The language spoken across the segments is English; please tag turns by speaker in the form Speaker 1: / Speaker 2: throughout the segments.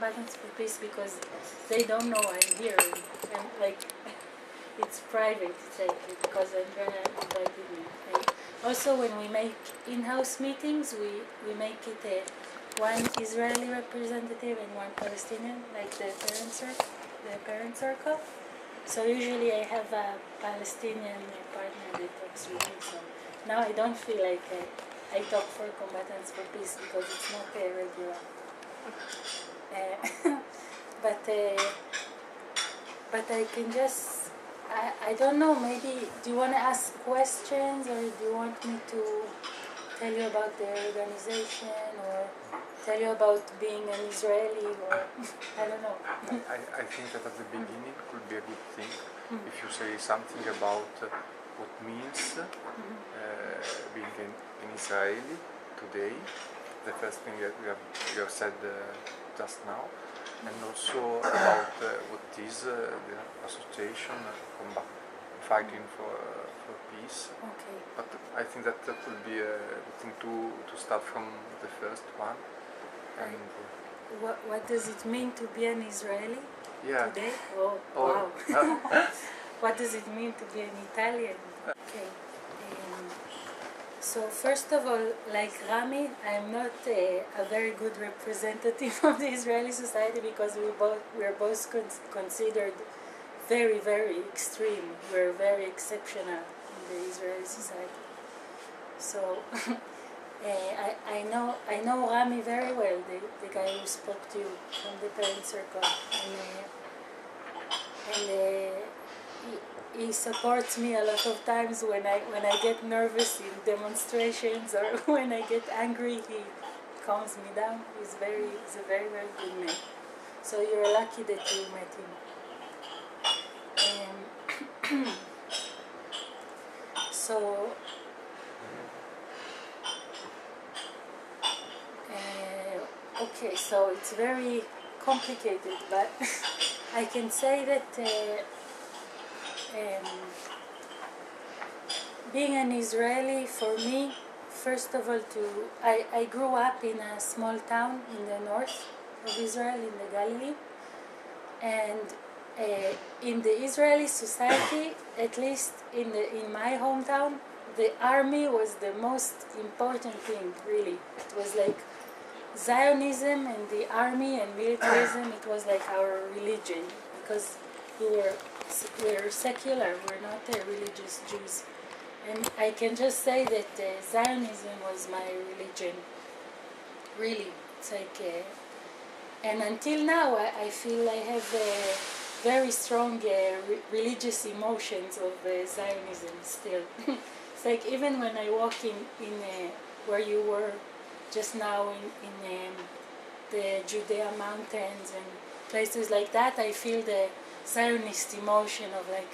Speaker 1: Combatants for Peace because they don't know I'm here, and like it's private. It's like because Andrea invited me. Also, when we make in-house meetings, we make it one Israeli representative and one Palestinian, like the parent circle. So usually I have a Palestinian partner that talks with me. So now I don't feel like I talk for Combatants for Peace because it's not a regular. But I can just, I don't know, maybe, do you want to ask questions or do you want me to tell you about the organization or tell you about being an Israeli or, I don't know.
Speaker 2: I think that at the beginning could be a good thing if you say something about what means being an Israeli today, the first thing that you have said just now, and also about what is the association fighting for peace.
Speaker 1: Okay.
Speaker 2: But I think that could be a good thing to start from the first one. And
Speaker 1: what does it mean to be an Israeli today? Oh,
Speaker 2: wow.
Speaker 1: What does it mean to be an Italian? Okay. So first of all, like Rami, I'm not a very good representative of the Israeli society because we're both considered very, very extreme. We're very exceptional in the Israeli society. So I know Rami very well, the guy who spoke to you from the parent circle, and he supports me a lot of times when I get nervous in demonstrations or when I get angry. He calms me down. He's a very, very good man. So you're lucky that you met him. Okay, so it's very complicated, but I can say that being an Israeli, for me, first of all, I grew up in a small town in the north of Israel, in the Galilee, and in the Israeli society, at least in my hometown, the army was the most important thing, really. It was like Zionism and the army and militarism, it was like our religion, because we're secular, we're not religious Jews. And I can just say that Zionism was my religion, really. It's like, and until now I feel I have very strong religious emotions of Zionism still. It's like even when I walk in where you were just now in the Judea mountains and places like that, I feel the Zionist emotion of like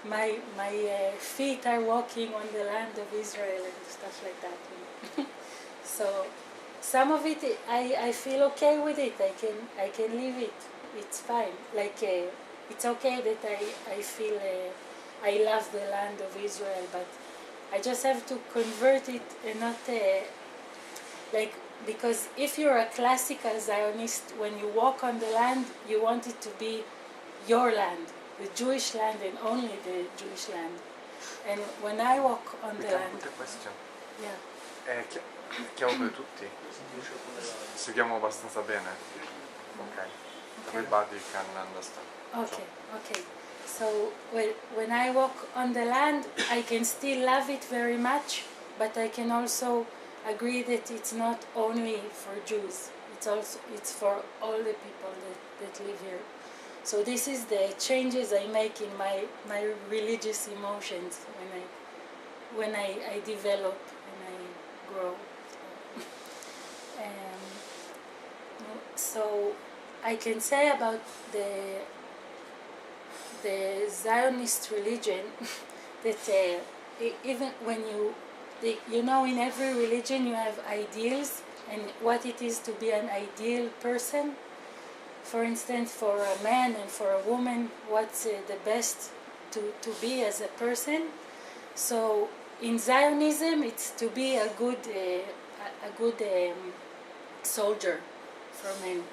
Speaker 1: my feet are walking on the land of Israel and stuff like that. So some of it I feel okay with it. I can live it. It's fine. Like it's okay that I feel I love the land of Israel, but I just have to convert it and not like, because if you're a classical Zionist, when you walk on the land, you want it to be your land, the Jewish land and only the Jewish land. And when I walk on the land...
Speaker 2: Put a question.
Speaker 1: Yeah.
Speaker 2: Chiaro per tutti? Seguiamo abbastanza bene? Okay. Everybody can understand.
Speaker 1: Okay. So when I walk on the land, I can still love it very much, but I can also agree that it's not only for Jews. It's for all the people that live here. So this is the changes I make in my religious emotions when I develop and I grow. So I can say about the Zionist religion that even when you know, in every religion you have ideals and what it is to be an ideal person. For instance, for a man and for a woman, what's the best to be as a person. So in Zionism, it's to be a good soldier for men.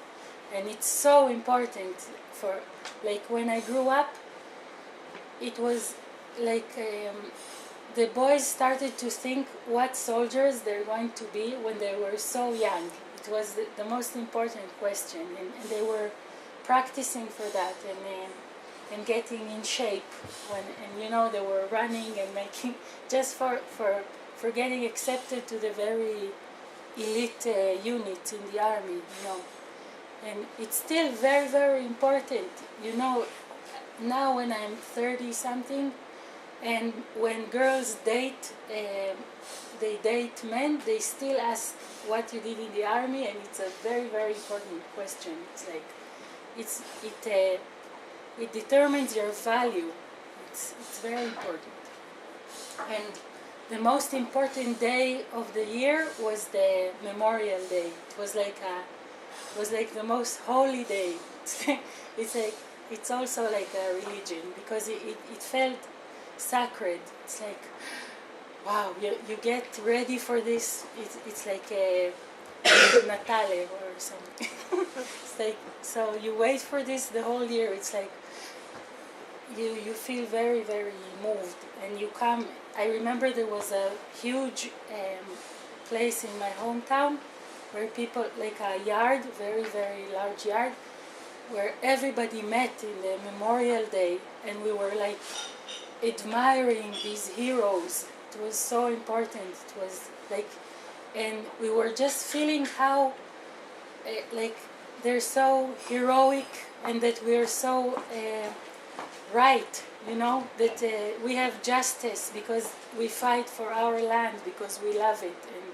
Speaker 1: And it's so important for, like, when I grew up, it was like the boys started to think what soldiers they're going to be when they were so young. It was the most important question, and they were practicing for that and getting in shape and they were running and making just for getting accepted to the very elite units in the army. And it's still very, very important. Now when I'm 30 something, and when girls date, they date men, they still ask what you did in the army, and it's a very, very important question. It's like it determines your value. It's very important. And the most important day of the year was the Memorial Day. It was like the most holy day. It's also like a religion, because it felt sacred. It's like, wow, you get ready for this. It's like a Natale or something. It's like, so you wait for this the whole year. It's like you feel very, very moved, and you come. I remember there was a huge place in my hometown where people, like a yard, very, very large yard, where everybody met in the Memorial Day, and we were like admiring these heroes. It was so important. It was like, and we were just feeling how like they're so heroic, and that we are so right, that we have justice because we fight for our land, because we love it, and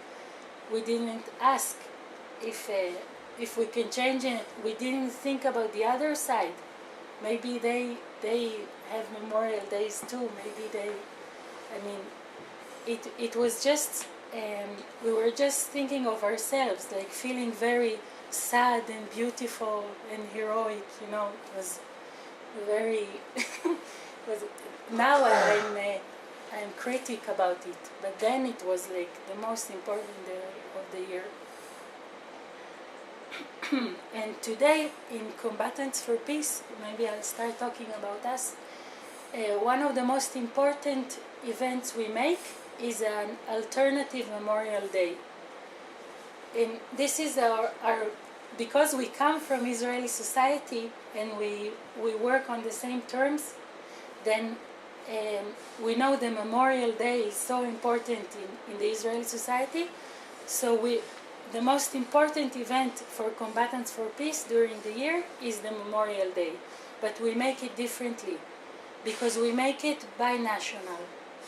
Speaker 1: we didn't ask if we can change it. We didn't think about the other side. Maybe they have Memorial Days too. Maybe it was just, we were just thinking of ourselves, like feeling very sad and beautiful and heroic. It was very. Now I'm critic about it, but then it was like the most important day of the year. And today, in Combatants for Peace, maybe I'll start talking about us. One of the most important events we make is an alternative Memorial Day. And this is our because we come from Israeli society and we work on the same terms, then we know the Memorial Day is so important in the Israeli society. So the most important event for Combatants for Peace during the year is the Memorial Day. But we make it differently, because we make it binational.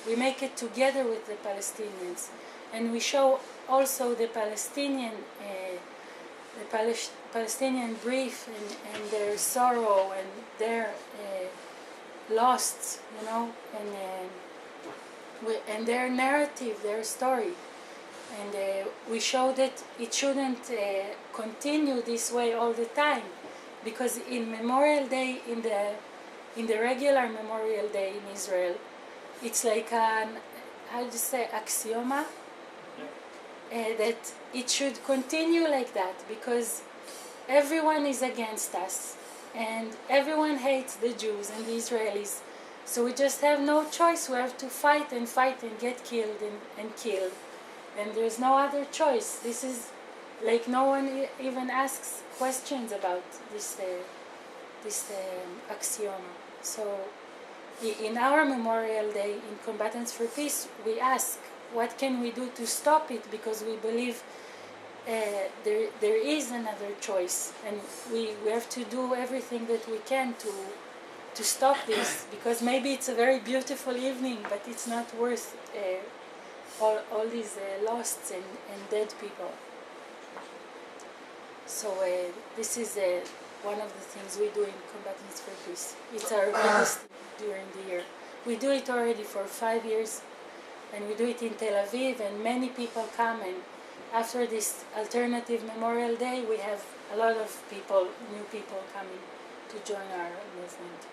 Speaker 1: We make it together with the Palestinians. And we show also the Palestinian grief and their sorrow and their loss, and their narrative, their story. And we show that it shouldn't continue this way all the time, because in Memorial Day, in the regular Memorial Day in Israel, it's like an, axioma, that it should continue like that, because everyone is against us and everyone hates the Jews and the Israelis. So we just have no choice. We have to fight and get killed and killed. And there's no other choice. This is like, no one even asks questions about this axioma. So in our Memorial Day in Combatants for Peace, we ask, what can we do to stop it? Because we believe there is another choice, and we have to do everything that we can to stop this, because maybe it's a very beautiful evening, but it's not worth all these lost and dead people. So this is one of the things we do in Combatants for Peace. It's our biggest during the year. We do it already for 5 years, and we do it in Tel Aviv, and many people come. And after this alternative Memorial Day, we have a lot of people, new people coming to join our movement.